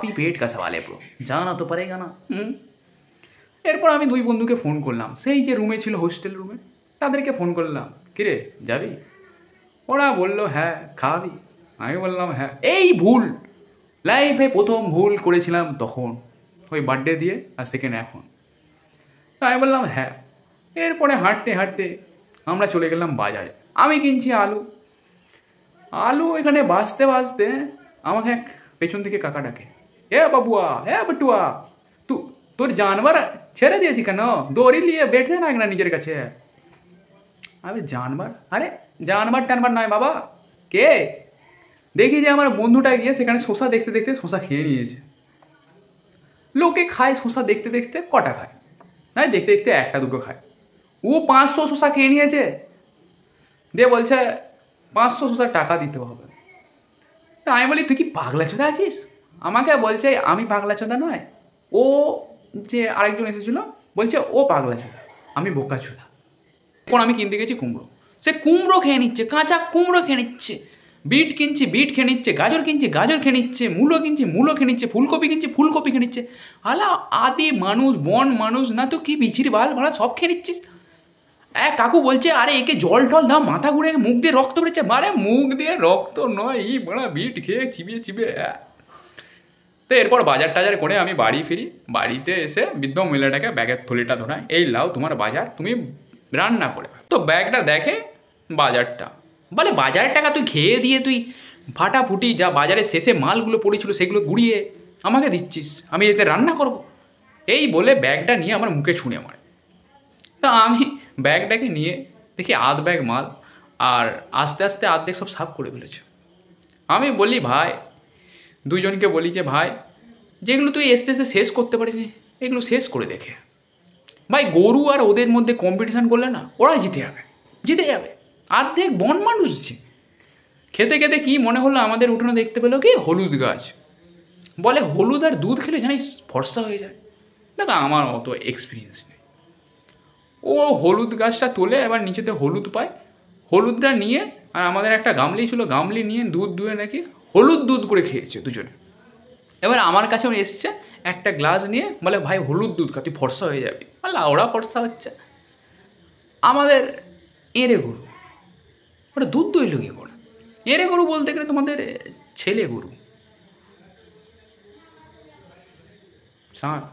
पेट का सवाल है ब्रो, जाना तो पड़ेगा ना। এরপর আমি দুই বন্ধুকে ফোন করলাম, সেই যে রুমে ছিল, হোস্টেল রুমে, তাদেরকে ফোন করলাম, কিরে যাবি? ওরা বলল হ্যাঁ, খাওয়াবি? আমি বললাম হ্যাঁ। এই ভুল, লাইফে প্রথম ভুল করেছিলাম তখন, ওই বার্থডে দিয়ে, আর সেকেন্ড এখন। তো আমি বললাম হ্যাঁ। এরপরে হাঁটতে হাঁটতে আমরা চলে গেলাম বাজারে। আমি কিনছি আলু। আলু এখানে বাঁচতে বাঁচতে আমাকে এক পেছন থেকে কাকা ডাকে, এ বাবুয়া, এ বটুয়া, তোর জানবার ছেড়ে দিয়েছি কেন? দড়ি নিয়ে বেঁধে রাখ না নিজের কাছে। আরে জানবার? আরে জানবার টানবার নয় বাবা। কে? দেখি যে আমার বন্ধুটা গিয়ে সেখানে শসা দেখতে দেখতে শসা খেয়ে নিয়েছে। লোকে খায় শসা দেখতে দেখতে, কটা খায়? নাই দেখতে দেখতে একটা দুটো খায়। ও 500 শসা খেয়ে নিয়েছে, দিয়ে বলছে 500 শসার টাকা দিতে হবে। তা আমি বলি তুই কি পাগলা চোদা আছিস? আমাকে বলছে আমি পাগলা চোদা নয়, ও যে আরেকজন এসেছিলো বলছে ও পাগলা চোদা, আমি বোকা চোদা। এখন আমি কিনতে গেছি কুমড়ো, সে কুমড়ো খেয়ে নিচ্ছে, কাঁচা কুমড়ো খেয়ে নিচ্ছে। বিট কিনছি, বিট খেয়ে নিচ্ছে। গাজর কিনছি, গাজর খেয়ে নিচ্ছে। মূলো কিনছি, মূলো খেয়ে নিচ্ছে। ফুলকপি কিনছি, ফুলকপি খেয়ে নিচ্ছে। আলা আদি মানুষ, বন মানুষ না তো কি বিচির বাল ভাড়া সব খেয়ে নিচ্ছিস। এক কাকু বলছে আরে একে জল টল দাও, মাথা ঘুরে মুখ দিয়ে রক্ত বেরোচ্ছে। মারে মুখ দিয়ে রক্ত নয়, এই বড়া বিট খেয়ে চিবিয়ে চিবিয়ে। তো এরপর বাজার টাজার করে আমি বাড়ি ফিরি। বাড়িতে এসে বৃদ্ধ মহিলাটাকে ব্যাগের থলিটা ধরায়, এই লাও তোমার বাজার, তুমি রান্না করে। তো ব্যাগটা দেখে বাজারটা, বলে বাজারের টাকা তুই খেয়ে দিয়ে তুই ফাটাফুটি যা বাজারের শেষে মালগুলো পড়েছিল সেগুলো গুড়িয়ে আমাকে দিচ্ছিস, আমি এতে রান্না করব? এই বলে ব্যাগটা নিয়ে আমার মুখে ছুঁড়ে মারে। তা আমি ব্যাগটাকে নিয়ে দেখি আধ ব্যাগ মাল, আর আস্তে আস্তে আর্ধেক সব সাফ করে ফেলেছে। আমি বলি ভাই, দুজনকে বলি যে ভাই যেগুলো তুই এসতে এসে শেষ করতে পারিস এগুলো শেষ করে দেখে। ভাই গরু আর ওদের মধ্যে কম্পিটিশান করলে না, ওরা জিতে যাবে, জিতে যাবে। অর্ধেক বন মানুষ যে খেতে খেতে কি মনে হলো আমাদের উঠোনে দেখতে পেলো কি হলুদ গাছ, বলে হলুদ আর দুধ খেলে জানিস ফর্সা হয়ে যায়। দেখো আমার অত এক্সপিরিয়েন্স নেই। ও হলুদ গাছটা তোলে, এবার নিচেতে হলুদ পায়, হলুদটা নিয়ে, আর আমাদের একটা গামলি ছিল, গামলি নিয়ে দুধ দুয়ে নাকি হলুদ দুধ করে খেয়েছে দুজনে। এবার আমার কাছে এসছে একটা গ্লাস নিয়ে, বলে ভাই হলুদ দুধ খা, তুই ফর্সা হয়ে যাবি। বলে ওরা ফর্সা হচ্ছে, আমাদের এঁড়ে গরু ওটা দুধ দইল কি করে? এঁড়ে গরু বলতে গেলে তোমাদের ছেলে গরু, ষাঁড়।